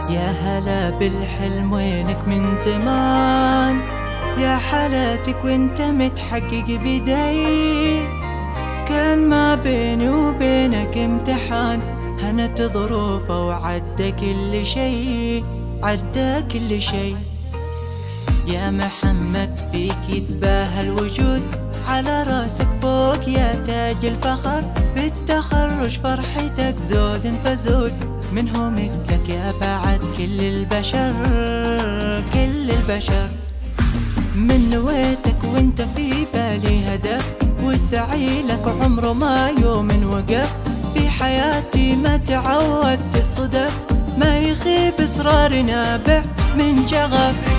يا هلا بالحلم وينك من زمان، يا حالاتك وانت متحقق بداي. كان ما بيني وبينك امتحان، هنت ظروفه وعدى كل شي، عدى كل شي. يا محمد فيك يتباهى الوجود، على راسك فوق يا تاج الفخر. بالتخرج فرحتك زود فزود، منه مثلك يا بعد كل البشر، كل البشر. من نويتك وانت في بالي هدف، والسعي لك عمره ما يوم وقف. في حياتي ما تعودت الصدف، ما يخيب إصرار نابع من شغف.